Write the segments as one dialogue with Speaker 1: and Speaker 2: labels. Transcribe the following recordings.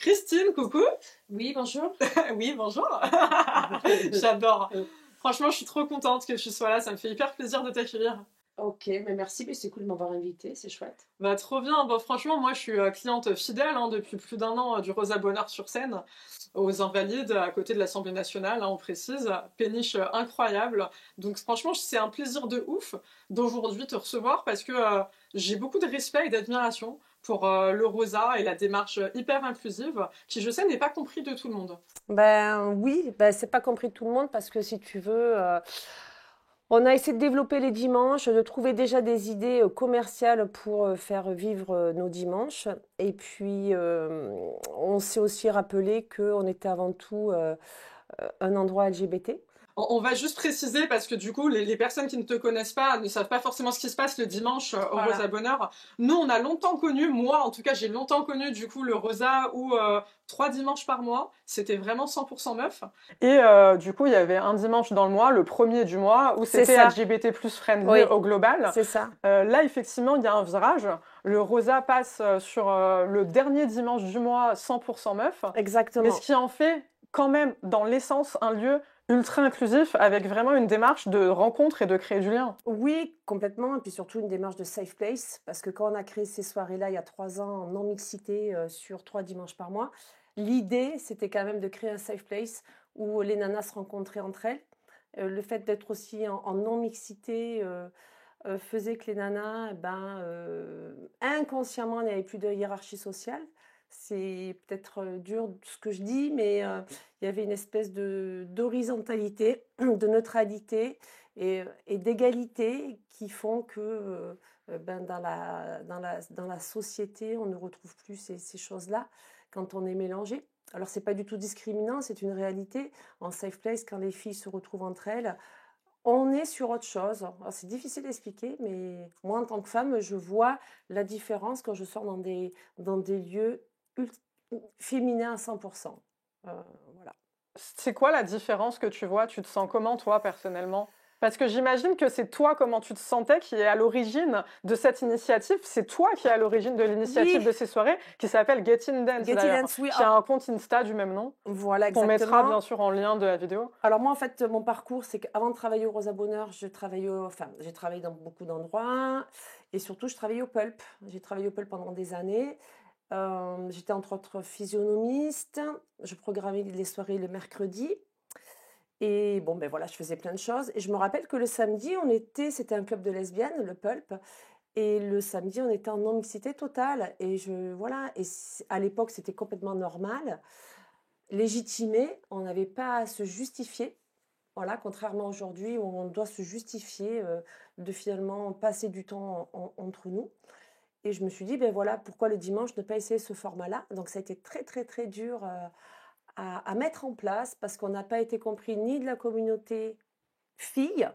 Speaker 1: Christine, coucou.
Speaker 2: Oui, bonjour.
Speaker 1: Oui, bonjour. J'adore. Franchement, je suis trop contente que tu sois là. Ça me fait hyper plaisir de t'accueillir.
Speaker 2: Ok, mais merci, mais c'est cool de m'avoir invité, c'est chouette.
Speaker 1: Bah, trop bien. Bah, franchement, moi, je suis cliente fidèle depuis plus d'un an du Rosa Bonheur sur scène aux Invalides, à côté de l'Assemblée nationale, on précise. Péniche incroyable. Donc, franchement, c'est un plaisir de ouf d'aujourd'hui te recevoir parce que j'ai beaucoup de respect et d'admiration pour le Rosa et la démarche hyper inclusive qui, je sais, n'est pas compris de tout le monde.
Speaker 2: Ben oui, ben c'est pas compris de tout le monde parce que si tu veux, on a essayé de développer les dimanches, de trouver déjà des idées commerciales pour faire vivre nos dimanches. Et puis, on s'est aussi rappelé qu'on était avant tout un endroit LGBT.
Speaker 1: On va juste préciser parce que du coup, les personnes qui ne te connaissent pas ne savent pas forcément ce qui se passe le dimanche au
Speaker 2: Voilà.
Speaker 1: Rosa Bonheur. Nous, on a longtemps connu, moi en tout cas, j'ai longtemps connu du coup le Rosa où 3 dimanches par mois, c'était vraiment 100% meuf. Et du coup, il y avait un dimanche dans le mois, le premier du mois, où
Speaker 2: C'est
Speaker 1: c'était
Speaker 2: ça,
Speaker 1: LGBT plus friendly
Speaker 2: oui,
Speaker 1: au global.
Speaker 2: c'est ça.
Speaker 1: Là, effectivement, il y a un virage. Le Rosa passe sur le dernier dimanche du mois 100% meuf, mais ce
Speaker 2: Exactement.
Speaker 1: qui en fait quand même dans l'essence un lieu ultra inclusif avec vraiment une démarche de rencontre et de créer du lien.
Speaker 2: Oui, complètement. Et puis surtout une démarche de safe place, parce que quand on a créé ces soirées-là il y a 3 ans en non-mixité sur 3 dimanches par mois, l'idée c'était quand même de créer un safe place où les nanas se rencontraient entre elles. Le fait d'être aussi en non-mixité faisait que les nanas, inconsciemment, n'avaient plus de hiérarchie sociale. C'est peut-être dur ce que je dis, mais il y avait une espèce d'horizontalité, de neutralité et d'égalité qui font que dans la société, on ne retrouve plus ces choses-là quand on est mélangé. Alors, c'est pas du tout discriminant, c'est une réalité. En safe place, quand les filles se retrouvent entre elles, on est sur autre chose. Alors, c'est difficile d'expliquer, mais moi, en tant que femme, je vois la différence quand je sors dans des lieux féminins à 100%. Euh, voilà.
Speaker 1: C'est quoi la différence que tu vois? Tu te sens comment toi personnellement? Parce que j'imagine que c'est toi comment tu te sentais qui est à l'origine de cette initiative. C'est toi qui est à l'origine de l'initiative
Speaker 2: Oui,
Speaker 1: de ces soirées qui s'appelle Get In Dance
Speaker 2: Getty
Speaker 1: d'ailleurs,
Speaker 2: Dance, oui.
Speaker 1: qui a
Speaker 2: Ah,
Speaker 1: un compte Insta du même nom
Speaker 2: voilà,
Speaker 1: qu'on mettra bien
Speaker 2: exactement.
Speaker 1: sûr en lien de la vidéo.
Speaker 2: Alors moi, en fait, mon parcours, c'est qu'avant de travailler au Rosa Bonheur, j'ai travaillé dans beaucoup d'endroits et surtout, je travaillais au Pulp. J'ai travaillé au Pulp pendant des années. J'étais entre autres physionomiste. Je programmais les soirées le mercredi. Et bon, ben voilà, je faisais plein de choses. Et je me rappelle que le samedi, c'était un club de lesbiennes, le Pulp. Et le samedi, on était en non-mixité totale. Voilà. À l'époque, c'était complètement normal. Légitimé, on n'avait pas à se justifier. Voilà, contrairement à aujourd'hui où on doit se justifier de finalement passer du temps entre nous. Et je me suis dit, ben voilà, pourquoi le dimanche ne pas essayer ce format-là? Donc ça a été très, très, très dur à mettre en place parce qu'on n'a pas été compris ni de la communauté filles,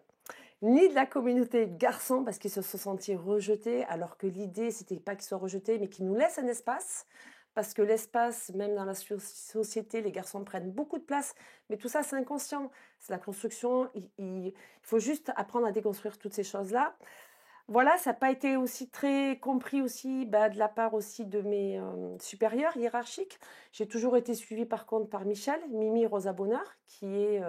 Speaker 2: ni de la communauté garçons parce qu'ils se sont sentis rejetés, alors que l'idée, c'était pas qu'ils soient rejetés, mais qu'ils nous laissent un espace. Parce que l'espace, même dans la société, les garçons prennent beaucoup de place. Mais tout ça, c'est inconscient. C'est la construction. Il faut juste apprendre à déconstruire toutes ces choses-là. Voilà, ça n'a pas été aussi très compris aussi de la part aussi de mes supérieurs hiérarchiques. J'ai toujours été suivie par contre par Michel, Mimi Rosa Bonheur, qui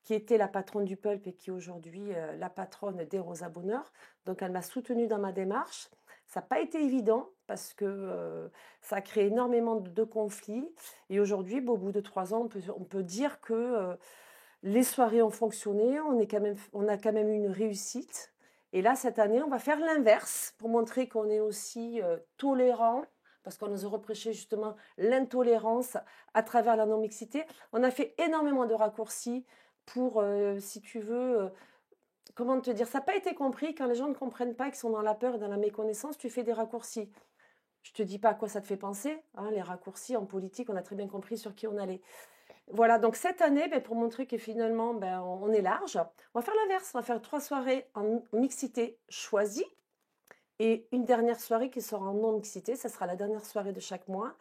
Speaker 2: était la patronne du Pulp et qui est aujourd'hui la patronne des Rosa Bonheur. Donc elle m'a soutenue dans ma démarche. Ça n'a pas été évident parce que ça a créé énormément de conflits. Et aujourd'hui, au bout de 3 ans, on peut dire que les soirées ont fonctionné, on a quand même eu une réussite. Et là, cette année, on va faire l'inverse pour montrer qu'on est aussi tolérant, parce qu'on nous a reproché justement l'intolérance à travers la non-mixité. On a fait énormément de raccourcis pour, si tu veux, comment te dire, ça n'a pas été compris quand les gens ne comprennent pas, qu'ils sont dans la peur et dans la méconnaissance, tu fais des raccourcis. Je ne te dis pas à quoi ça te fait penser, hein, les raccourcis en politique, on a très bien compris sur qui on allait. Voilà, donc cette année, pour montrer que finalement, on est large, on va faire l'inverse. On va faire 3 soirées en mixité choisie et une dernière soirée qui sera en non-mixité. Ça sera la dernière soirée de chaque mois.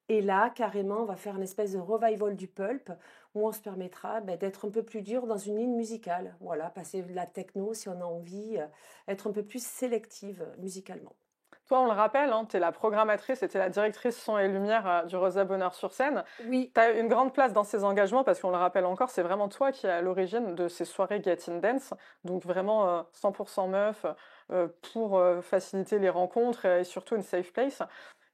Speaker 2: Et là, carrément, on va faire une espèce de revival du pulp où on se permettra d'être un peu plus dur dans une ligne musicale. Voilà, passer de la techno si on a envie, être un peu plus sélective musicalement.
Speaker 1: Toi, on le rappelle, hein, tu es la programmatrice et tu es la directrice son et lumière du Rosa Bonheur sur scène.
Speaker 2: Oui.
Speaker 1: Tu as une grande place dans ces engagements parce qu'on le rappelle encore, c'est vraiment toi qui es à l'origine de ces soirées Get In Dance. Donc vraiment 100% meuf pour faciliter les rencontres et surtout une safe place.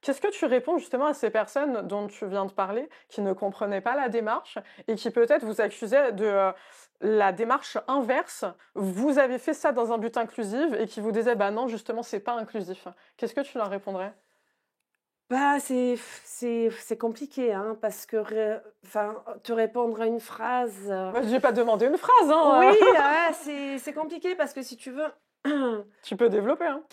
Speaker 1: Qu'est-ce que tu réponds justement à ces personnes dont tu viens de parler, qui ne comprenaient pas la démarche et qui peut-être vous accusaient de la démarche inverse? Vous avez fait ça dans un but inclusif et qui vous disaient, bah non, justement, c'est pas inclusif. Qu'est-ce que tu leur répondrais?
Speaker 2: Bah, c'est compliqué, hein, parce que enfin, te répondre à une phrase.
Speaker 1: Moi, je vais pas demander une phrase,
Speaker 2: Oui,
Speaker 1: hein.
Speaker 2: ouais, c'est compliqué parce que si tu veux.
Speaker 1: Tu peux développer, hein.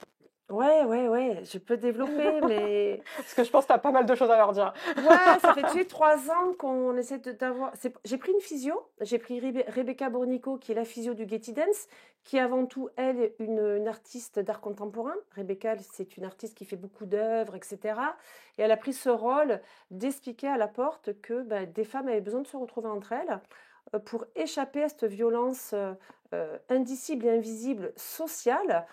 Speaker 2: Ouais, ouais, ouais, je peux développer, mais
Speaker 1: Parce que je pense que tu as pas mal de choses à leur dire.
Speaker 2: ouais, ça fait, tu sais, 3 ans qu'on essaie d'avoir. J'ai pris une physio, j'ai pris Rebecca Bornico, qui est la physio du Getty Dance, qui est avant tout, elle, une artiste d'art contemporain. Rebecca, c'est une artiste qui fait beaucoup d'œuvres, etc. Et elle a pris ce rôle d'expliquer à la porte que ben, des femmes avaient besoin de se retrouver entre elles pour échapper à cette violence indicible et invisible sociale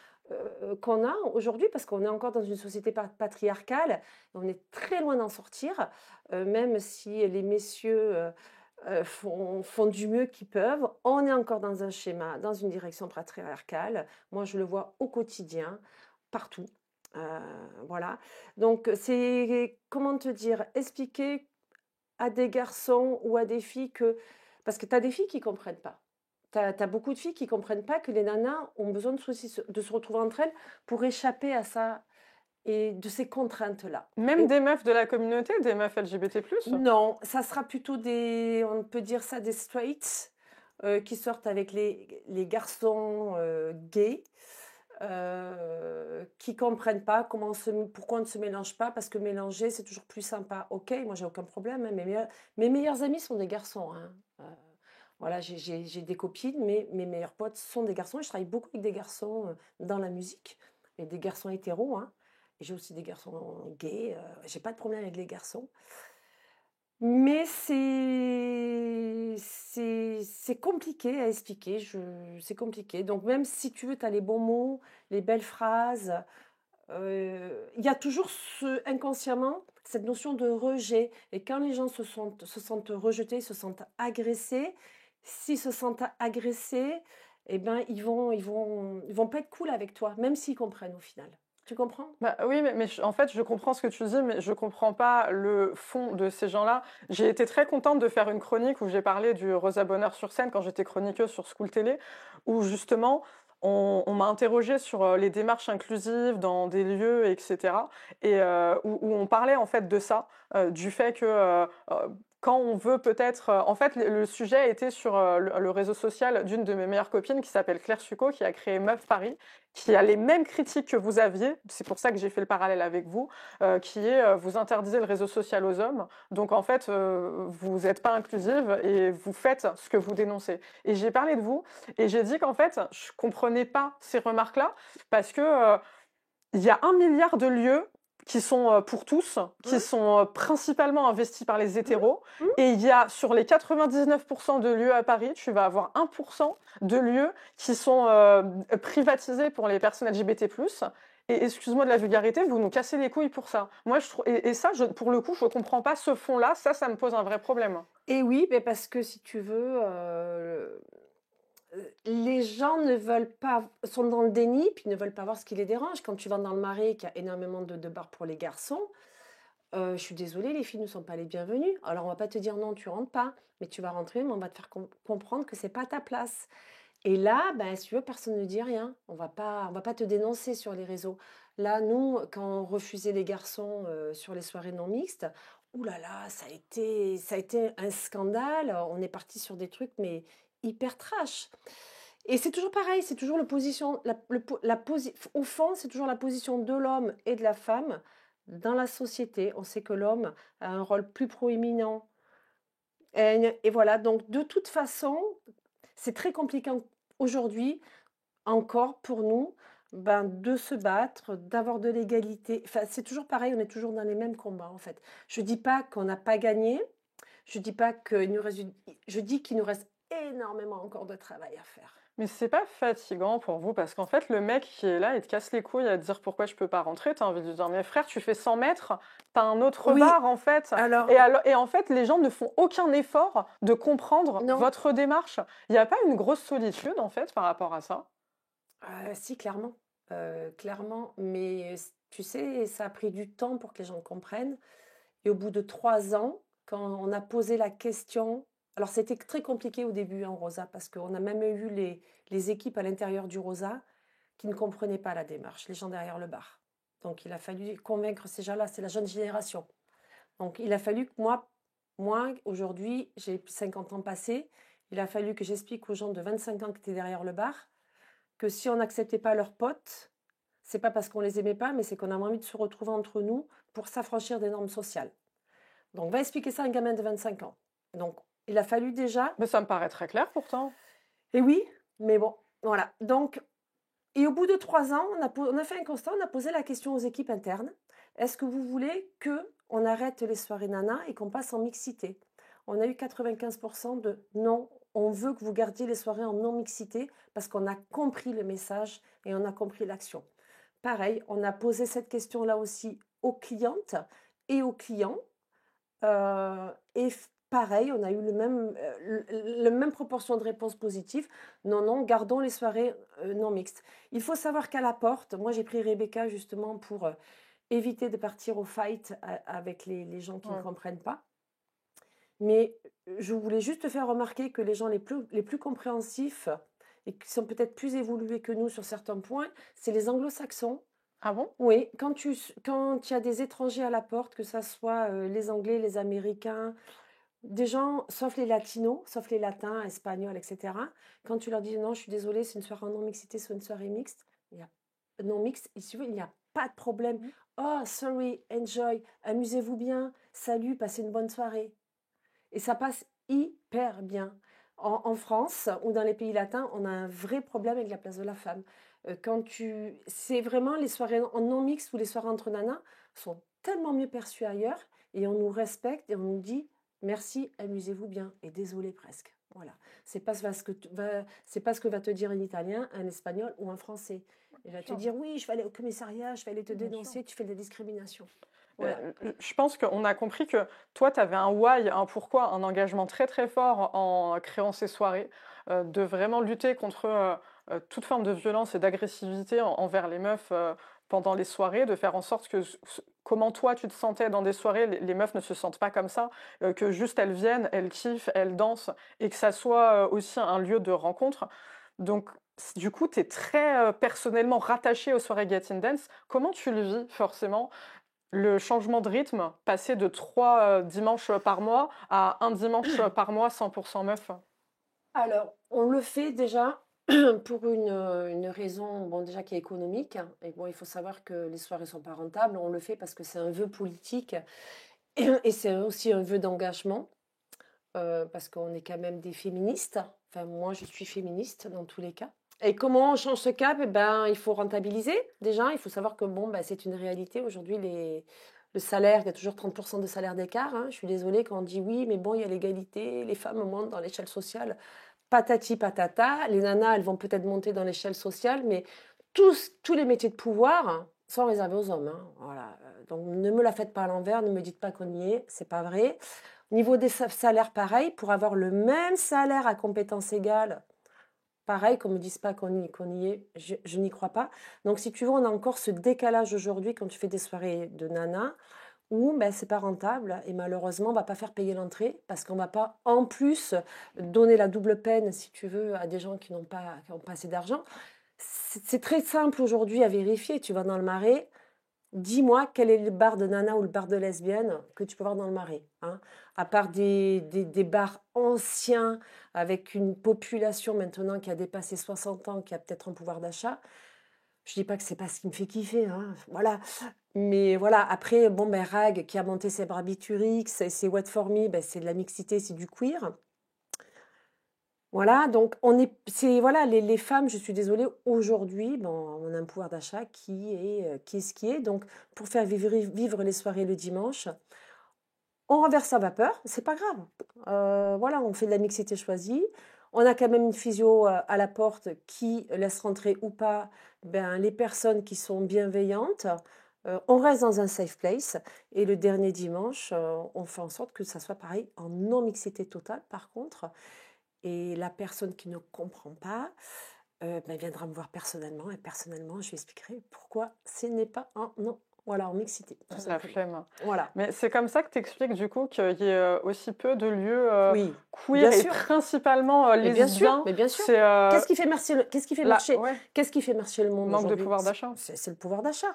Speaker 2: qu'on a aujourd'hui, parce qu'on est encore dans une société patriarcale, et on est très loin d'en sortir, même si les messieurs font du mieux qu'ils peuvent, on est encore dans un schéma, dans une direction patriarcale. Moi, je le vois au quotidien, partout. Euh, voilà. Donc, c'est, comment te dire, expliquer à des garçons ou à des filles que... Parce que tu as des filles qui ne comprennent pas. Tu as beaucoup de filles qui ne comprennent pas que les nanas ont besoin de se retrouver entre elles pour échapper à ça et de ces contraintes-là.
Speaker 1: Même
Speaker 2: Et
Speaker 1: des meufs de la communauté, des meufs LGBT+.
Speaker 2: non, ça sera plutôt des, on peut dire ça, des straights qui sortent avec les garçons gays. Qui comprennent pas pourquoi on ne se mélange pas, parce que mélanger c'est toujours plus sympa. Ok, moi j'ai aucun problème, hein, mes meilleurs amis sont des garçons, hein. Voilà, j'ai des copines, mais mes meilleurs potes sont des garçons et je travaille beaucoup avec des garçons dans la musique, et des garçons hétéros, hein. Et j'ai aussi des garçons gays, j'ai pas de problème avec les garçons. Mais c'est compliqué à expliquer, c'est compliqué. Donc même si tu veux, tu as les bons mots, les belles phrases, il y a toujours inconsciemment cette notion de rejet. Et quand les gens se sentent rejetés, se sentent agressés, s'ils se sentent agressés, eh ben, ils vont pas être cool avec toi, même s'ils comprennent au final. Tu comprends?
Speaker 1: Bah, oui, mais en fait, je comprends ce que tu dis, mais je comprends pas le fond de ces gens-là. J'ai été très contente de faire une chronique où j'ai parlé du Rosa Bonheur sur scène quand j'étais chroniqueuse sur School Télé, où justement, on m'a interrogée sur les démarches inclusives dans des lieux, etc. Et où on parlait en fait de ça, du fait que quand on veut peut-être... en fait, le sujet était sur le réseau social d'une de mes meilleures copines qui s'appelle Claire Succo, qui a créé Meuf Paris, qui a les mêmes critiques que vous aviez, c'est pour ça que j'ai fait le parallèle avec vous, qui est vous interdisez le réseau social aux hommes, donc en fait vous n'êtes pas inclusive et vous faites ce que vous dénoncez. Et j'ai parlé de vous et j'ai dit qu'en fait je comprenais pas ces remarques-là parce que il y a 1 milliard de lieux qui sont pour tous, qui
Speaker 2: Mmh,
Speaker 1: sont principalement investis par les
Speaker 2: mmh,
Speaker 1: hétéros.
Speaker 2: mmh.
Speaker 1: Et il y a sur les 99% de lieux à Paris, tu vas avoir 1% de lieux qui sont privatisés pour les personnes LGBT+. Et excuse-moi de la vulgarité, vous nous cassez les couilles pour ça. Moi, je trouve, et ça, pour le coup, je ne comprends pas ce fond-là. Ça me pose un vrai problème.
Speaker 2: Et oui, mais parce que si tu veux, les gens ne veulent pas, sont dans le déni, puis ne veulent pas voir ce qui les dérange. Quand tu vas dans le Marais, qu'il y a énormément de bars pour les garçons, je suis désolée, les filles ne sont pas les bienvenues. Alors on va pas te dire non, tu rentres pas, mais tu vas rentrer, mais on va te faire comprendre que c'est pas ta place. Et là, ben, si tu veux, personne ne dit rien. On va pas te dénoncer sur les réseaux. Là, nous, quand on refusait les garçons sur les soirées non mixtes, ouh là là, ça a été un scandale. On est parti sur des trucs, mais hyper trash. Et c'est toujours pareil, c'est toujours au fond, c'est toujours la position de l'homme et de la femme dans la société. On sait que l'homme a un rôle plus proéminent. Et voilà, donc de toute façon, c'est très compliqué aujourd'hui, encore pour nous, ben, de se battre, d'avoir de l'égalité. Enfin, c'est toujours pareil, on est toujours dans les mêmes combats en fait. Je dis pas qu'on n'a pas gagné, je dis pas qu'il nous reste, je dis qu'il nous reste énormément encore de travail à faire.
Speaker 1: Mais c'est pas fatigant pour vous parce qu'en fait, le mec qui est là, il te casse les couilles à te dire pourquoi je peux pas rentrer. T'as envie de lui dire, mais frère, tu fais 100 mètres, t'as un autre
Speaker 2: Oui,
Speaker 1: bar en fait.
Speaker 2: alors,
Speaker 1: Et en fait, les gens ne font aucun effort de comprendre
Speaker 2: non,
Speaker 1: votre démarche. Il n'y a pas une grosse solitude en fait par rapport à ça?
Speaker 2: si, clairement, clairement, mais tu sais, ça a pris du temps pour que les gens comprennent. Et au bout de 3 ans, quand on a posé la question, alors c'était très compliqué au début, hein, Rosa, parce qu'on a même eu les équipes à l'intérieur du Rosa qui ne comprenaient pas la démarche, les gens derrière le bar. Donc il a fallu convaincre ces gens-là, c'est la jeune génération. Donc il a fallu que moi aujourd'hui, j'ai 50 ans passés, il a fallu que j'explique aux gens de 25 ans qui étaient derrière le bar que si on n'acceptait pas leurs potes, c'est pas parce qu'on les aimait pas, mais c'est qu'on a envie de se retrouver entre nous pour s'affranchir des normes sociales. Donc, va expliquer ça à un gamin de 25 ans. Donc, il a fallu déjà.
Speaker 1: Mais ça me paraît très clair pourtant.
Speaker 2: Et oui, mais bon, voilà. Donc, et au bout de 3 ans, on a fait un constat, on a posé la question aux équipes internes. Est-ce que vous voulez qu'on arrête les soirées nana et qu'on passe en mixité? On a eu 95% de non, on veut que vous gardiez les soirées en non-mixité parce qu'on a compris le message et on a compris l'action. Pareil, on a posé cette question-là aussi aux clientes et aux clients. Et pareil, on a eu le même proportion de réponses positives. Non, non, gardons les soirées non mixtes. Il faut savoir qu'à la porte, moi j'ai pris Rebecca justement pour éviter de partir au fight avec les gens qui ne
Speaker 1: Ouais.
Speaker 2: comprennent pas. Mais je voulais juste te faire remarquer que les gens les plus compréhensifs et qui sont peut-être plus évolués que nous sur certains points, c'est les anglo-saxons.
Speaker 1: Ah bon?
Speaker 2: Oui, quand il y a des étrangers à la porte, que ça soit les Anglais, les Américains, des gens, sauf les latinos, sauf les latins, espagnols, etc. Quand tu leur dis non, je suis désolée, c'est une soirée en non-mixité, c'est une soirée mixte, il y a non mixte, il n'y a pas de problème.
Speaker 1: Mhm.
Speaker 2: Oh, sorry, enjoy, amusez-vous bien, salut, passez une bonne soirée. Et ça passe hyper bien. En France ou dans les pays latins, on a un vrai problème avec la place de la femme. C'est vraiment les soirées en non mixte ou les soirées entre nanas sont tellement mieux perçues ailleurs et on nous respecte et on nous dit merci, amusez-vous bien et désolé presque. Voilà. C'est pas ce que va te dire un Italien, un Espagnol ou un Français. Il va te
Speaker 1: Sûr,
Speaker 2: dire oui, je vais aller au commissariat, je vais aller te
Speaker 1: bien sûr.
Speaker 2: dénoncer, tu fais de la discrimination. Voilà.
Speaker 1: Je pense qu'on a compris que toi, tu avais un why, un pourquoi, un engagement très très fort en créant ces soirées, de vraiment lutter contre toute forme de violence et d'agressivité envers les meufs pendant les soirées, de faire en sorte que comment toi tu te sentais dans des soirées, les meufs ne se sentent pas comme ça, que juste elles viennent, elles kiffent, elles dansent, et que ça soit aussi un lieu de rencontre. Donc, du coup, tu es très personnellement rattaché aux soirées Get In Dance. Comment tu le vis forcément? Le changement de rythme, passer de 3 dimanches par mois à un dimanche par mois 100% meuf.
Speaker 2: Alors, on le fait déjà pour une raison, bon, déjà qui est économique. Et bon, il faut savoir que les soirées sont pas rentables. On le fait parce que c'est un vœu politique et c'est aussi un vœu d'engagement parce qu'on est quand même des féministes. Enfin, moi, je suis féministe dans tous les cas. Et comment on change ce cap? Eh ben, il faut rentabiliser déjà. Il faut savoir que bon, ben, c'est une réalité. Aujourd'hui, le salaire, il y a toujours 30% de salaire d'écart, hein. Je suis désolée quand on dit oui, mais bon, il y a l'égalité, les femmes montent dans l'échelle sociale. Patati patata, les nanas, elles vont peut-être monter dans l'échelle sociale, mais tous les métiers de pouvoir sont réservés aux hommes, hein. Voilà. Donc ne me la faites pas à l'envers, ne me dites pas qu'on y est, c'est pas vrai. Niveau des salaires, pareil, pour avoir le même salaire à compétences égales, pareil, qu'on me dise pas qu'on y est, je n'y crois pas. Donc si tu veux, on a encore ce décalage aujourd'hui quand tu fais des soirées de nanas où ben, c'est pas rentable et malheureusement on va pas faire payer l'entrée parce qu'on va pas en plus donner la double peine si tu veux à des gens qui n'ont pas assez d'argent. C'est très simple aujourd'hui à vérifier. Tu vas dans le Marais, dis-moi quel est le bar de nana ou le bar de lesbienne que tu peux voir dans le Marais, hein. À part des bars anciens avec une population maintenant qui a dépassé 60 ans, qui a peut-être un pouvoir d'achat. Je dis pas que c'est pas ce qui me fait kiffer, hein, voilà. Mais voilà, après, bon, ben, Rag qui a monté ses Barbiturix, c'est What For Me, ben, c'est de la mixité, c'est du queer. Voilà, donc voilà, les femmes, je suis désolée, aujourd'hui, bon, on a un pouvoir d'achat qui est ce qui est. Donc, pour faire vivre les soirées le dimanche, on renverse sa vapeur, c'est pas grave. Voilà, on fait de la mixité choisie. On a quand même une physio à la porte qui laisse rentrer ou pas les personnes qui sont bienveillantes. On reste dans un safe place. Et le dernier dimanche, on fait en sorte que ça soit pareil, en non-mixité totale par contre. Et la personne qui ne comprend pas viendra me voir personnellement. Et personnellement, je lui expliquerai pourquoi ce n'est pas en non. Voilà, en mixité, tout
Speaker 1: La
Speaker 2: simplement.
Speaker 1: flemme.
Speaker 2: Voilà.
Speaker 1: Mais c'est comme ça que tu expliques du coup qu'il y ait aussi peu de lieux
Speaker 2: Oui,
Speaker 1: queer
Speaker 2: bien
Speaker 1: et
Speaker 2: sûr.
Speaker 1: principalement
Speaker 2: Mais bien sûr,
Speaker 1: lesbiens.
Speaker 2: mais bien sûr.
Speaker 1: C'est
Speaker 2: Qu'est-ce qui fait marcher qu'est-ce qui fait marcher
Speaker 1: ouais,
Speaker 2: qu'est-ce qui fait marcher le monde
Speaker 1: manque de
Speaker 2: aujourd'hui?
Speaker 1: pouvoir d'achat.
Speaker 2: C'est le pouvoir d'achat.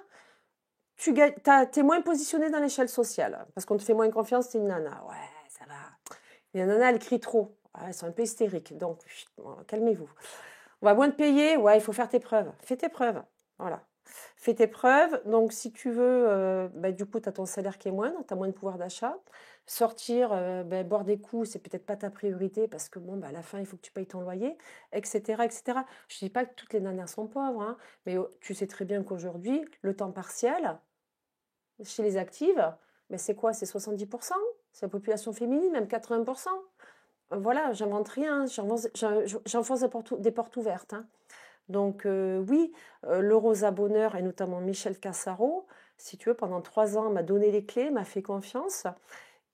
Speaker 2: T'es moins positionné dans l'échelle sociale parce qu'on te fait moins confiance, t'es une nana. Ouais, ça va. Les nanas, elles crient trop. Ouais, elles sont un peu hystériques. Donc, chut, bon, calmez-vous. On va moins te payer. Ouais, il faut faire tes preuves. Fais tes preuves. Voilà. Fais tes preuves. Donc, si tu veux, du coup, tu as ton salaire qui est moindre, tu as moins de pouvoir d'achat. Sortir, boire des coups, c'est peut-être pas ta priorité parce que, bon, à la fin, il faut que tu payes ton loyer, etc., etc. Je ne dis pas que toutes les nanas sont pauvres, hein, mais tu sais très bien qu'aujourd'hui, le temps partiel, chez les actives, mais c'est quoi? C'est 70%. C'est la population féminine, même 80%. Voilà, j'invente rien, j'enfonce des portes ouvertes, hein. Donc oui, le Rosa Bonheur et notamment Michel Cassaro, si tu veux, pendant 3 ans, m'a donné les clés, m'a fait confiance.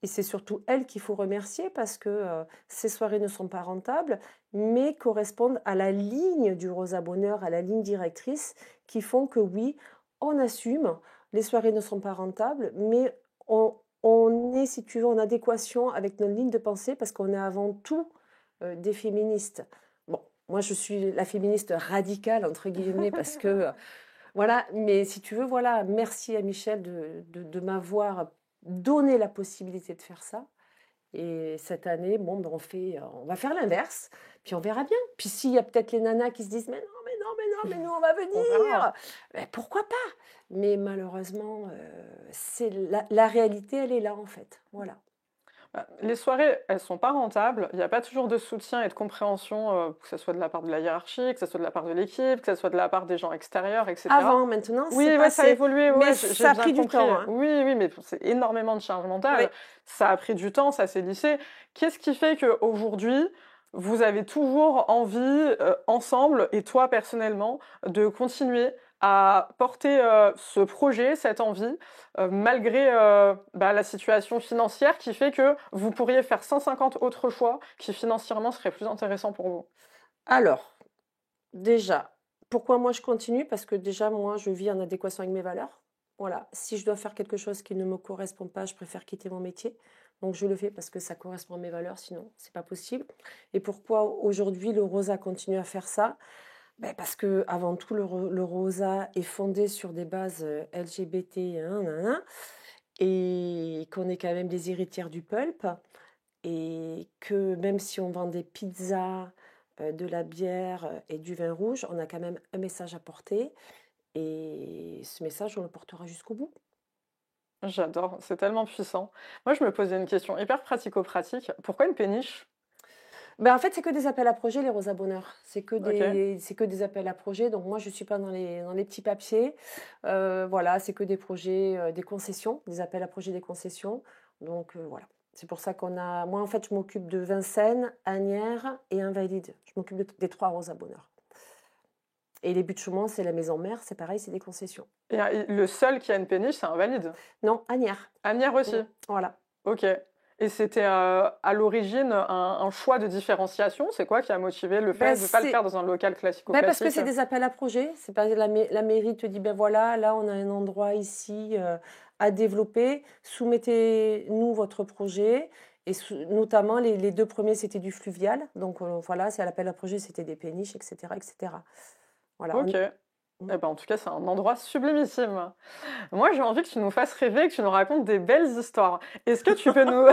Speaker 2: Et c'est surtout elle qu'il faut remercier parce que ces soirées ne sont pas rentables, mais correspondent à la ligne du Rosa Bonheur, à la ligne directrice, qui font que oui, on assume, les soirées ne sont pas rentables, mais on est, si tu veux, en adéquation avec notre ligne de pensée parce qu'on est avant tout des féministes. Bon, moi je suis la féministe radicale, entre guillemets, parce que voilà, mais si tu veux, voilà, merci à Michel de m'avoir donné la possibilité de faire ça. Et cette année, bon, on va faire l'inverse, puis on verra bien. Puis s'il y a peut-être les nanas qui se disent, mais non, mais non, mais non, mais nous, on va
Speaker 1: On verra.
Speaker 2: venir, pourquoi pas? Mais malheureusement, c'est la réalité, elle est là, en fait. Voilà.
Speaker 1: Les soirées, elles sont pas rentables. Il n'y a pas toujours de soutien et de compréhension, que ce soit de la part de la hiérarchie, que ce soit de la part de l'équipe, que ce soit de la part des gens extérieurs, etc.
Speaker 2: Avant, maintenant,
Speaker 1: Oui,
Speaker 2: c'est
Speaker 1: ouais, ça a
Speaker 2: passé.
Speaker 1: évolué,
Speaker 2: Mais
Speaker 1: ouais, j'ai
Speaker 2: ça a
Speaker 1: bien
Speaker 2: pris du
Speaker 1: compris.
Speaker 2: temps, hein.
Speaker 1: Oui, oui, mais c'est énormément de charge
Speaker 2: Oui.
Speaker 1: mentale. Ça a pris du temps, ça s'est lissé. Qu'est-ce qui fait qu'aujourd'hui, vous avez toujours envie, ensemble, et toi personnellement, de continuer à porter ce projet, cette envie, malgré la situation financière qui fait que vous pourriez faire 150 autres choix qui financièrement seraient plus intéressants pour vous?
Speaker 2: Alors, déjà, pourquoi moi je continue? Parce que déjà, moi, je vis en adéquation avec mes valeurs. Voilà. Si je dois faire quelque chose qui ne me correspond pas, je préfère quitter mon métier. Donc je le fais parce que ça correspond à mes valeurs, sinon c'est pas possible. Et pourquoi aujourd'hui le Rosa continue à faire ça? Parce que avant tout, le Rosa est fondé sur des bases LGBT, hein, nan, nan, et qu'on est quand même des héritières du pulp. Et que même si on vend des pizzas, de la bière, et du vin rouge, on a quand même un message à porter et ce message, on le portera jusqu'au bout.
Speaker 1: J'adore, c'est tellement puissant. Moi, je me posais une question hyper pratico-pratique. Pourquoi une péniche?
Speaker 2: En fait, c'est que des appels à projets, les Rosa Bonheur.
Speaker 1: Ok.
Speaker 2: C'est que des appels à projets, donc moi, je ne suis pas dans les petits papiers. Voilà, c'est que des projets, des concessions, des appels à projets, des concessions. Donc voilà. C'est pour ça moi, en fait, je m'occupe de Vincennes, Asnières et Invalides. Je m'occupe des 3 Rosa Bonheur. Et les Buttes-Chaumont, c'est la maison mère, c'est pareil, c'est des concessions.
Speaker 1: Et le seul qui a une péniche, c'est Invalide.
Speaker 2: Non, Asnières.
Speaker 1: Amiens aussi.
Speaker 2: Voilà.
Speaker 1: Ok. Et c'était à l'origine un choix de différenciation? C'est quoi qui a motivé le fait de ne pas le faire dans un local
Speaker 2: Parce que
Speaker 1: classico-classique?
Speaker 2: c'est des appels à projets. C'est pas la mairie te dit, ben voilà, là, on a un endroit ici à développer. Soumettez-nous votre projet. Et notamment, les 2 premiers, c'était du fluvial. Donc voilà, c'est à l'appel à projet, c'était des péniches, etc., etc. Voilà.
Speaker 1: Ok. Eh ben, en tout cas, c'est un endroit sublimissime. Moi, j'ai envie que tu nous fasses rêver, que tu nous racontes des belles histoires. Est-ce que tu peux nous...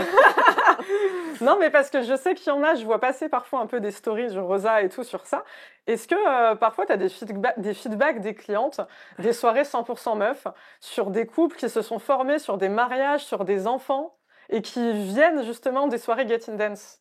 Speaker 1: Non, mais parce que je sais qu'il y en a, je vois passer parfois un peu des stories du Rosa et tout sur ça. Est-ce que parfois tu as des feedbacks des clientes, des soirées 100% meufs, sur des couples qui se sont formés, sur des mariages, sur des enfants, et qui viennent justement des soirées Get in Dance?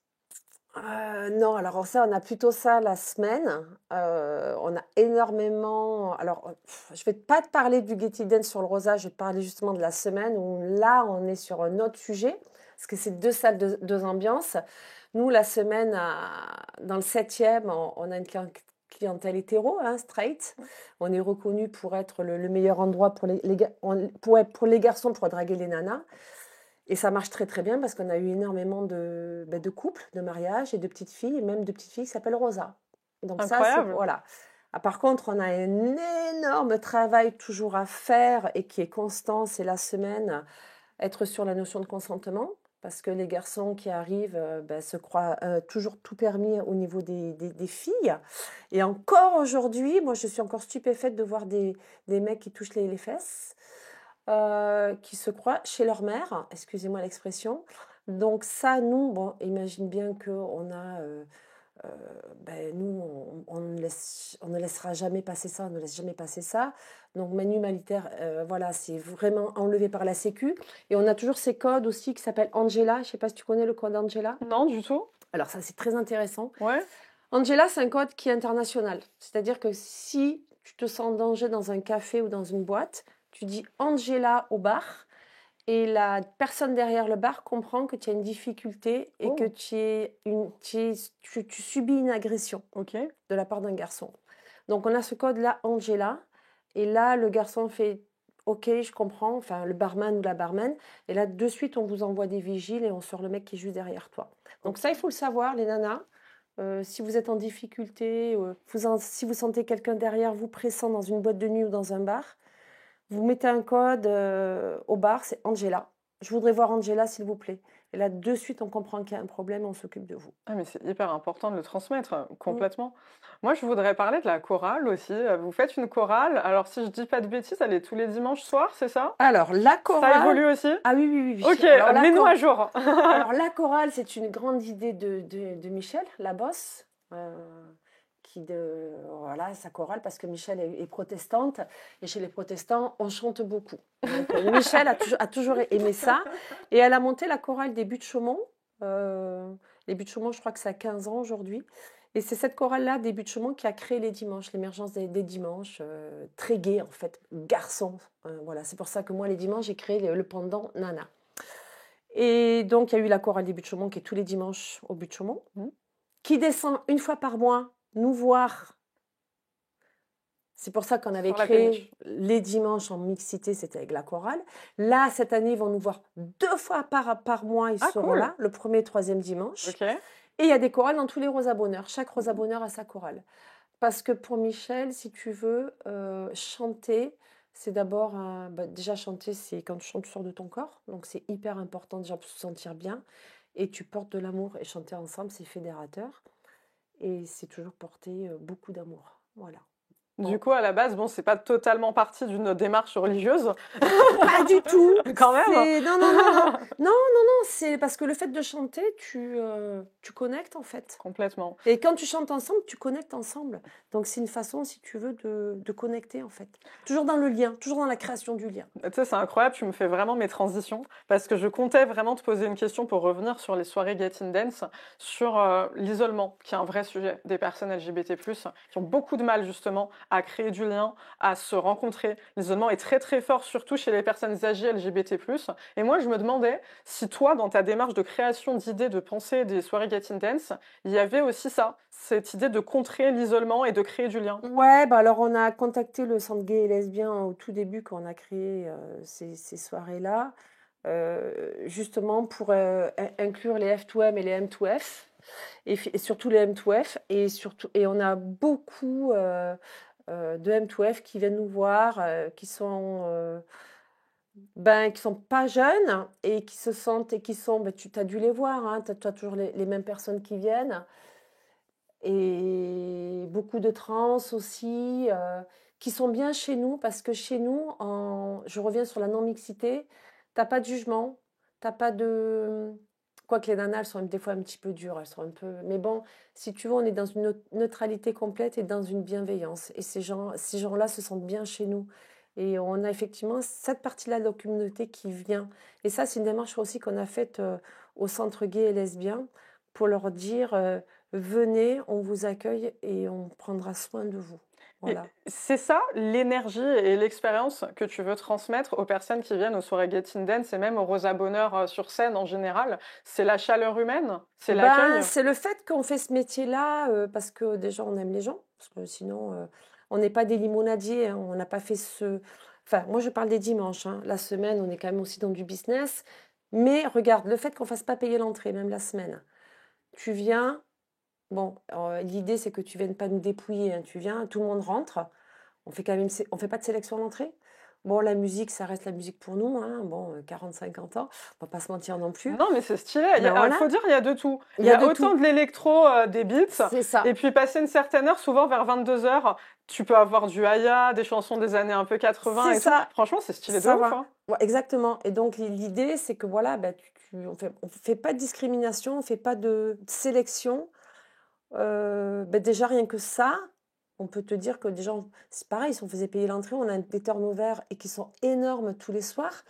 Speaker 2: Non, alors ça, on a plutôt ça la semaine. On a énormément. Alors, je vais pas te parler du Getty Dance sur le Rosa, je vais te parler justement de la semaine où là, on est sur un autre sujet. parce que c'est 2 salles, 2 ambiances. Nous, la semaine, dans le 7e, on a une clientèle hétéro, hein, straight. On est reconnu pour être le meilleur endroit pour pour les garçons pour draguer les nanas. Et ça marche très très bien parce qu'on a eu énormément de couples, de mariages et de petites filles, et même de petites filles qui s'appellent Rosa. Donc ça, c'est
Speaker 3: Incroyable.
Speaker 2: voilà. Ah, par contre, on a un énorme travail toujours à faire et qui est constant, c'est la semaine, être sur la notion de consentement. Parce que les garçons qui arrivent se croient toujours tout permis au niveau des filles. Et encore aujourd'hui, moi je suis encore stupéfaite de voir des mecs qui touchent les fesses, qui se croient chez leur mère, excusez-moi l'expression. Donc ça, nous, bon, imagine bien qu'on a, nous, on ne laissera jamais passer ça, on ne laisse jamais passer ça. Donc Manu Militaire, voilà, c'est vraiment enlevé par la Sécu. Et on a toujours ces codes aussi qui s'appellent Angela. Je ne sais pas si tu connais le code Angela.
Speaker 3: Non, du tout.
Speaker 2: Alors ça, c'est très intéressant.
Speaker 3: Ouais.
Speaker 2: Angela, c'est un code qui est international. C'est-à-dire que si tu te sens en danger dans un café ou dans une boîte, tu dis Angela au bar et la personne derrière le bar comprend que tu as une difficulté et que tu subis une agression
Speaker 3: Ok.
Speaker 2: de la part d'un garçon. Donc on a ce code-là, Angela, et là le garçon fait OK, je comprends, enfin le barman ou la barman, et là de suite on vous envoie des vigiles et on sort le mec qui est juste derrière toi. Donc ça, il faut le savoir, les nanas. Si vous êtes en difficulté, si vous sentez quelqu'un derrière vous pressant dans une boîte de nuit ou dans un bar, vous mettez un code au bar, c'est Angela. Je voudrais voir Angela, s'il vous plaît. Et là, de suite, on comprend qu'il y a un problème et on s'occupe de vous.
Speaker 3: Ah, mais c'est hyper important de le transmettre, complètement. Moi, je voudrais parler de la chorale aussi. Vous faites une chorale. Alors, si je dis pas de bêtises, elle est tous les dimanches soirs, c'est ça?
Speaker 2: Alors, la
Speaker 3: Ça
Speaker 2: chorale.
Speaker 3: évolue aussi?
Speaker 2: Ah oui, oui, oui, oui.
Speaker 3: Ok,
Speaker 2: Alors,
Speaker 3: mets-nous à jour.
Speaker 2: Alors, la chorale, c'est une grande idée de Michel, la bosse, voilà, sa chorale, parce que Michel est protestante, et chez les protestants, on chante beaucoup. Donc, Michel a toujours aimé ça, et elle a monté la chorale des Buttes-Chaumont. Les Buttes-Chaumont, je crois que ça a 15 ans aujourd'hui. Et c'est cette chorale-là, des Buttes-Chaumont, qui a créé les dimanches, l'émergence des dimanches, très gai en fait, garçons. Voilà, c'est pour ça que moi, les dimanches, j'ai créé le pendant Nana. Et donc, il y a eu la chorale des Buttes-Chaumont qui est tous les dimanches au Buttes-Chaumont, qui descend une fois par mois nous voir. C'est pour ça qu'on avait créé les dimanches en mixité, c'était avec la chorale. Là, cette année, ils vont nous voir 2 fois par mois, ils seront là, le 1er et 3e dimanche.
Speaker 3: Okay.
Speaker 2: Et il y a des chorales dans tous les Rosa Bonheur. Chaque Rosa Bonheur a sa chorale. Parce que pour Michel, si tu veux, chanter, c'est d'abord, déjà chanter, c'est quand tu chantes, tu sors de ton corps. Donc c'est hyper important déjà pour se sentir bien. Et tu portes de l'amour. Et chanter ensemble, c'est fédérateur. Et c'est toujours porter beaucoup d'amour. Voilà.
Speaker 3: Du coup, à la base, bon, c'est pas totalement parti d'une démarche religieuse.
Speaker 2: Pas du tout.
Speaker 3: Quand même.
Speaker 2: Non, non, non, non. Non, non, non. C'est parce que le fait de chanter, tu connectes en fait.
Speaker 3: Complètement.
Speaker 2: Et quand tu chantes ensemble, tu connectes ensemble. Donc c'est une façon, si tu veux, de connecter en fait. Toujours dans le lien, toujours dans la création du lien.
Speaker 3: Tu sais, c'est incroyable, tu me fais vraiment mes transitions, parce que je comptais vraiment te poser une question pour revenir sur les soirées Get In Dance, sur l'isolement, qui est un vrai sujet des personnes LGBT+, qui ont beaucoup de mal justement à créer du lien, à se rencontrer. L'isolement est très très fort, surtout chez les personnes âgées LGBT+. Et moi, je me demandais si toi, dans ta démarche de création d'idées, de pensée des soirées Get In Dance, il y avait aussi ça, cette idée de contrer l'isolement et de créer du lien.
Speaker 2: Ouais, bah alors on a contacté le centre gay et lesbien au tout début quand on a créé ces soirées-là, justement pour inclure les F2M et les M2F, et surtout les M2F, et on a beaucoup de M2F qui viennent nous voir, qui sont pas jeunes et qui se sentent et qui sont, tu as dû les voir, hein, tu as toujours les mêmes personnes qui viennent. Et beaucoup de trans aussi, qui sont bien chez nous, parce que chez nous, je reviens sur la non-mixité, t'as pas de jugement, t'as pas de... Quoique les nanas, elles sont des fois un petit peu dures, elles sont un peu... Mais bon, si tu veux, on est dans une neutralité complète et dans une bienveillance. Et ces gens-là se sentent bien chez nous. Et on a effectivement cette partie-là de la communauté qui vient. Et ça, c'est une démarche aussi qu'on a faite au centre gay et lesbien pour leur dire... venez, on vous accueille et on prendra soin de vous.
Speaker 3: Et
Speaker 2: Voilà.
Speaker 3: c'est ça l'énergie et l'expérience que tu veux transmettre aux personnes qui viennent aux soirées Get In Dance et même au Rosa Bonheur sur scène en général. C'est la chaleur humaine, c'est
Speaker 2: Ben,
Speaker 3: l'accueil.
Speaker 2: c'est le fait qu'on fait ce métier-là parce que déjà on aime les gens, parce que sinon on n'est pas des limonadiers, hein, on n'a pas fait ce. Enfin, moi je parle des dimanches, hein. La semaine on est quand même aussi dans du business. Mais regarde, le fait qu'on fasse pas payer l'entrée, même la semaine, tu viens, bon, l'idée c'est que tu viennes pas nous dépouiller, hein. Tu viens, tout le monde rentre, on fait quand même, on fait pas de sélection à l'entrée. Bon, la musique, ça reste la musique pour nous, hein. Bon, 40-50 ans, on va pas se mentir non plus.
Speaker 3: Non, mais c'est stylé.
Speaker 2: Ben voilà,
Speaker 3: Faut dire, il y a de tout.
Speaker 2: il
Speaker 3: Il
Speaker 2: y
Speaker 3: y
Speaker 2: a
Speaker 3: a
Speaker 2: de
Speaker 3: autant
Speaker 2: tout.
Speaker 3: de l'électro, des beats,
Speaker 2: C'est ça.
Speaker 3: et puis passer une certaine heure, souvent vers 22 h, tu peux avoir du Aya, des chansons des années un peu 80
Speaker 2: C'est
Speaker 3: et tout.
Speaker 2: ça.
Speaker 3: Franchement, c'est stylé de
Speaker 2: Ça
Speaker 3: ouf,
Speaker 2: va.
Speaker 3: hein.
Speaker 2: Ouais, exactement. Et donc, l'idée, c'est que voilà, bah, on fait pas de discrimination, on fait pas de sélection. Bah, déjà, rien que ça, on peut te dire que déjà, c'est pareil, si on faisait payer l'entrée, on a des turnovers et qui sont énormes tous les soirs.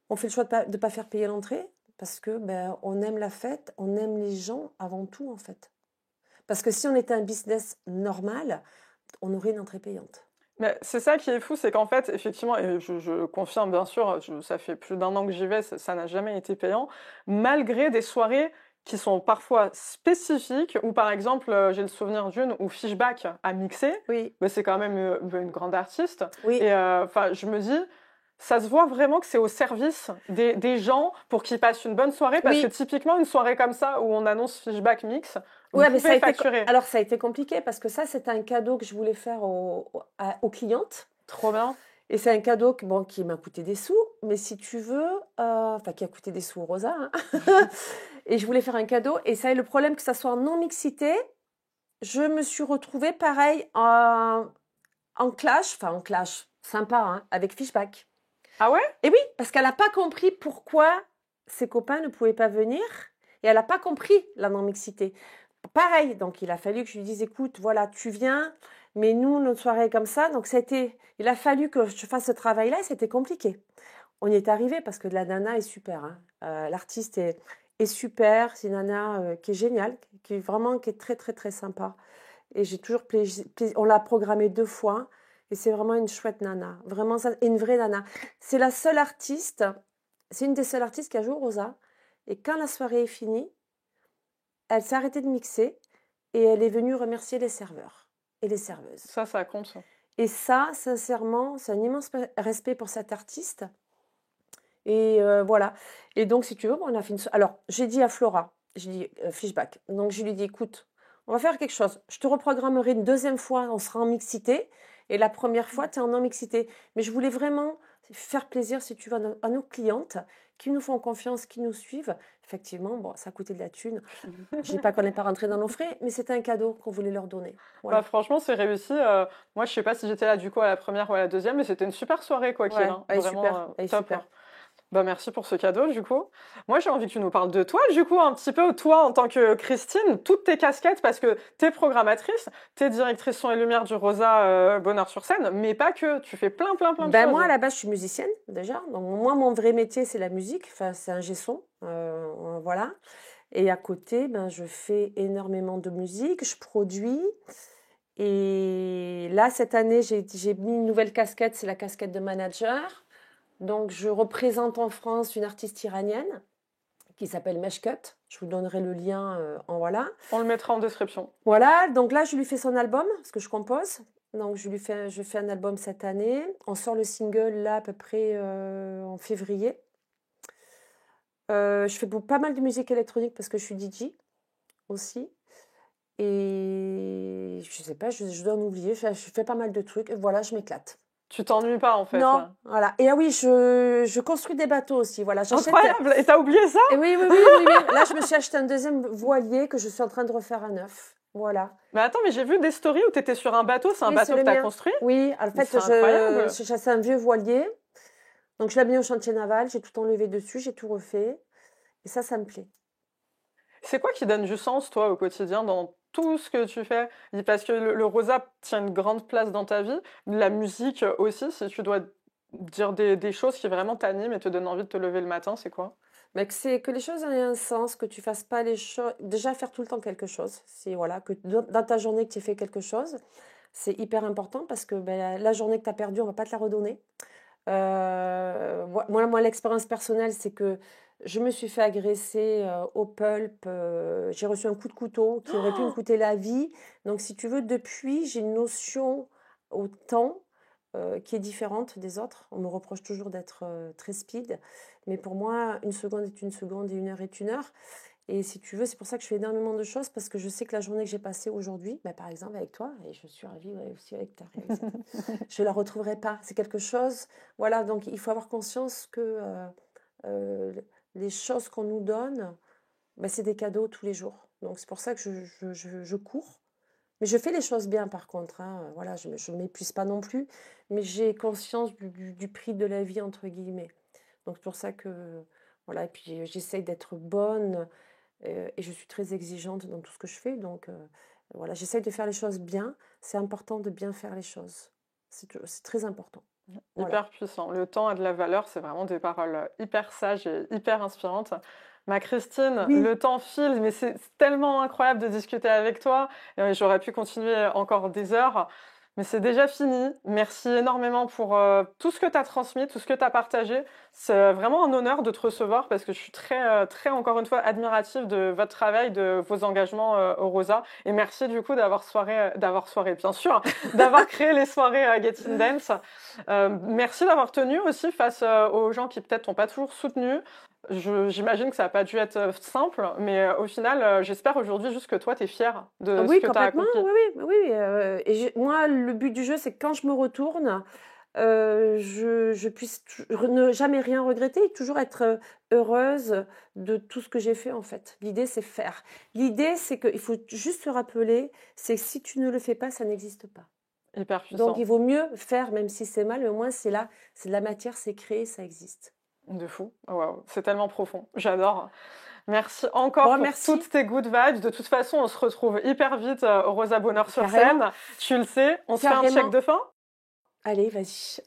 Speaker 2: On fait le choix de pas faire payer l'entrée parce que ben, on aime la fête, on aime les gens avant tout, en fait. Parce que si on était un business normal, on aurait une entrée payante.
Speaker 3: Mais c'est ça qui est fou, c'est qu'en fait, effectivement, et je confirme bien sûr, ça fait plus d'1 an que j'y vais, ça n'a jamais été payant, malgré des soirées qui sont parfois spécifiques, ou par exemple, j'ai le souvenir d'une où Fishback a mixé,
Speaker 2: Oui,
Speaker 3: mais c'est quand même une grande artiste,
Speaker 2: oui,
Speaker 3: et enfin, je me dis, ça se voit vraiment que c'est au service des gens pour qu'ils passent une bonne soirée, parce que
Speaker 2: oui.
Speaker 3: typiquement, une soirée comme ça, où on annonce Fishback mix, vous
Speaker 2: Ouais, mais ça a
Speaker 3: pouvez
Speaker 2: été,
Speaker 3: facturer.
Speaker 2: alors ça a été compliqué parce que ça, c'était un cadeau que je voulais faire aux clientes.
Speaker 3: Trop bien.
Speaker 2: Et c'est un cadeau bon, qui m'a coûté des sous, mais si tu veux, enfin qui a coûté des sous au Rosa, hein. Et je voulais faire un cadeau. Et ça est le problème que ça soit en non-mixité. Je me suis retrouvée pareil en clash, enfin en clash, sympa, hein, avec Fishback.
Speaker 3: Ah ouais?
Speaker 2: Et oui, parce qu'elle n'a pas compris pourquoi ses copains ne pouvaient pas venir. Et elle n'a pas compris la non-mixité. Pareil, donc il a fallu que je lui dise, écoute, voilà, tu viens, mais nous, notre soirée est comme ça. Donc il a fallu que je fasse ce travail-là et c'était compliqué. On y est arrivé parce que la nana est super, hein. L'artiste est super, c'est une nana qui est géniale, qui est très, très, très sympa. Et j'ai toujours plaisir. On l'a programmée 2 fois et c'est vraiment une chouette nana. Vraiment, ça, et une vraie nana. C'est la seule artiste, c'est une des seules artistes qui a joué au Rosa. Et quand la soirée est finie, elle s'est arrêtée de mixer et elle est venue remercier les serveurs et les serveuses.
Speaker 3: Ça compte.
Speaker 2: Et ça, sincèrement, c'est un immense respect pour cette artiste. Et voilà. Et donc, si tu veux, on a fait une. Alors, j'ai dit à Flora, j'ai dit Fishback. Donc, je lui ai dit, écoute, on va faire quelque chose. Je te reprogrammerai une deuxième fois, on sera en mixité. Et la première fois, tu es en non-mixité. Mais je voulais vraiment faire plaisir, si tu veux, à nos clientes qui nous font confiance, qui nous suivent. Effectivement, bon, ça a coûté de la thune. Je dis pas qu'on n'est pas rentré dans nos frais, mais c'était un cadeau qu'on voulait leur donner. Voilà.
Speaker 3: Bah, franchement, c'est réussi. Moi, je sais pas si j'étais là du coup à la première ou à la deuxième, mais c'était une super soirée, quoi qu'il,
Speaker 2: Ouais,
Speaker 3: hein.
Speaker 2: elle est
Speaker 3: Vraiment,
Speaker 2: super. Elle est
Speaker 3: top.
Speaker 2: super.
Speaker 3: Bah, merci pour ce cadeau, du coup. Moi, j'ai envie que tu nous parles de toi, du coup, un petit peu, toi, en tant que Christine, toutes tes casquettes, parce que t'es programmatrice, t'es directrice son et lumière du Rosa Bonheur sur scène, mais pas que. Tu fais plein, plein, plein de
Speaker 2: Ben
Speaker 3: choses.
Speaker 2: moi, à la base, je suis musicienne, déjà. Donc, moi, mon vrai métier, c'est la musique. Enfin, c'est un son. Voilà. Et à côté, ben, je fais énormément de musique. Je produis. Et là, cette année, j'ai mis une nouvelle casquette. C'est la casquette de manager. Donc, je représente en France une artiste iranienne qui s'appelle Meshcut. Je vous donnerai le lien en voilà.
Speaker 3: On le mettra en description.
Speaker 2: Voilà, donc là, je lui fais son album, parce que je compose. Donc, je fais un album cette année. On sort le single, là, à peu près en février. Je fais pas mal de musique électronique parce que je suis DJ aussi. Et je sais pas, je dois en oublier. Je fais pas mal de trucs. Et voilà, je m'éclate.
Speaker 3: Tu t'ennuies pas, en fait.
Speaker 2: Non,
Speaker 3: Là.
Speaker 2: voilà. Et ah oui, je construis des bateaux aussi. Voilà, j'achète.
Speaker 3: Incroyable! Et t'as oublié ça?
Speaker 2: Et oui, oui, oui, oui, oui. Là, je me suis acheté un deuxième voilier que je suis en train de refaire à neuf. Voilà.
Speaker 3: Mais attends, mais j'ai vu des stories où t'étais sur un bateau. C'est un
Speaker 2: Oui,
Speaker 3: bateau
Speaker 2: c'est
Speaker 3: que
Speaker 2: le
Speaker 3: t'as
Speaker 2: mien.
Speaker 3: construit?
Speaker 2: Oui, en
Speaker 3: Mais
Speaker 2: fait,
Speaker 3: c'est incroyable.
Speaker 2: j'ai chassé un vieux voilier. Donc, je l'ai mis au chantier naval. J'ai tout enlevé dessus. J'ai tout refait. Et ça me plaît.
Speaker 3: C'est quoi qui donne du sens, toi, au quotidien, dans tout ce que tu fais? Parce que le Rosa tient une grande place dans ta vie, la musique aussi, si tu dois dire des choses qui vraiment t'animent et te donnent envie de te lever le matin, c'est quoi?
Speaker 2: Mais c'est que les choses aient un sens, que tu fasses pas les choses. Déjà, faire tout le temps quelque chose. C'est voilà, que dans ta journée, que tu aies fait quelque chose. C'est hyper important parce que ben, la journée que tu as perdue, on va pas te la redonner. Moi, l'expérience personnelle, c'est que je me suis fait agresser au pulp. J'ai reçu un coup de couteau qui aurait pu me coûter la vie. Donc, si tu veux, depuis, j'ai une notion au temps qui est différente des autres. On me reproche toujours d'être très speed. Mais pour moi, une seconde est une seconde et une heure est une heure. Et si tu veux, c'est pour ça que je fais énormément de choses parce que je sais que la journée que j'ai passée aujourd'hui, bah, par exemple avec toi, et je suis ravie aussi avec ta réalisation, je ne la retrouverai pas. C'est quelque chose, voilà, donc il faut avoir conscience que euh, les choses qu'on nous donne, bah, c'est des cadeaux tous les jours. Donc c'est pour ça que je cours. Mais je fais les choses bien par contre, hein. Voilà, je ne m'épuise pas non plus, mais j'ai conscience du prix de la vie, entre guillemets. Donc c'est pour ça que, voilà, et puis j'essaye d'être bonne. Et je suis très exigeante dans tout ce que je fais. Donc, voilà, j'essaye de faire les choses bien. C'est important de bien faire les choses. C'est très important. Voilà.
Speaker 3: Hyper puissant. Le temps a de la valeur, c'est vraiment des paroles hyper sages et hyper inspirantes. Ma Christine,
Speaker 2: Oui,
Speaker 3: le temps file, mais c'est tellement incroyable de discuter avec toi. J'aurais pu continuer encore des heures, mais c'est déjà fini. Merci énormément pour tout ce que tu as transmis, tout ce que tu as partagé. C'est vraiment un honneur de te recevoir parce que je suis très, encore une fois, admirative de votre travail, de vos engagements au Rosa. Et merci du coup d'avoir bien sûr, d'avoir créé les soirées Getting Dance. Merci d'avoir tenu aussi face aux gens qui peut-être t'ont pas toujours soutenu. J'imagine que ça n'a pas dû être simple, mais au final, j'espère aujourd'hui juste que toi, tu es fière de ce
Speaker 2: oui,
Speaker 3: que tu as
Speaker 2: complètement.
Speaker 3: accompli.
Speaker 2: Oui, oui, oui. Moi, le but du jeu, c'est que quand je me retourne, je puisse ne jamais rien regretter et toujours être heureuse de tout ce que j'ai fait en fait. L'idée, c'est faire. L'idée, c'est qu'il faut juste se rappeler, c'est que si tu ne le fais pas, ça n'existe pas.
Speaker 3: Hyper
Speaker 2: Donc,
Speaker 3: puissant.
Speaker 2: il vaut mieux faire, même si c'est mal, mais au moins, c'est là, c'est de la matière, c'est créé, ça existe.
Speaker 3: De fou. Waouh, c'est tellement profond. J'adore. Merci encore
Speaker 2: Bon,
Speaker 3: pour
Speaker 2: merci.
Speaker 3: toutes tes good vibes. De toute façon, on se retrouve hyper vite au Rosa Bonheur sur
Speaker 2: Carrément.
Speaker 3: scène. Tu le sais, on se fait un check
Speaker 2: Carrément.
Speaker 3: de fin?
Speaker 2: Allez, vas-y.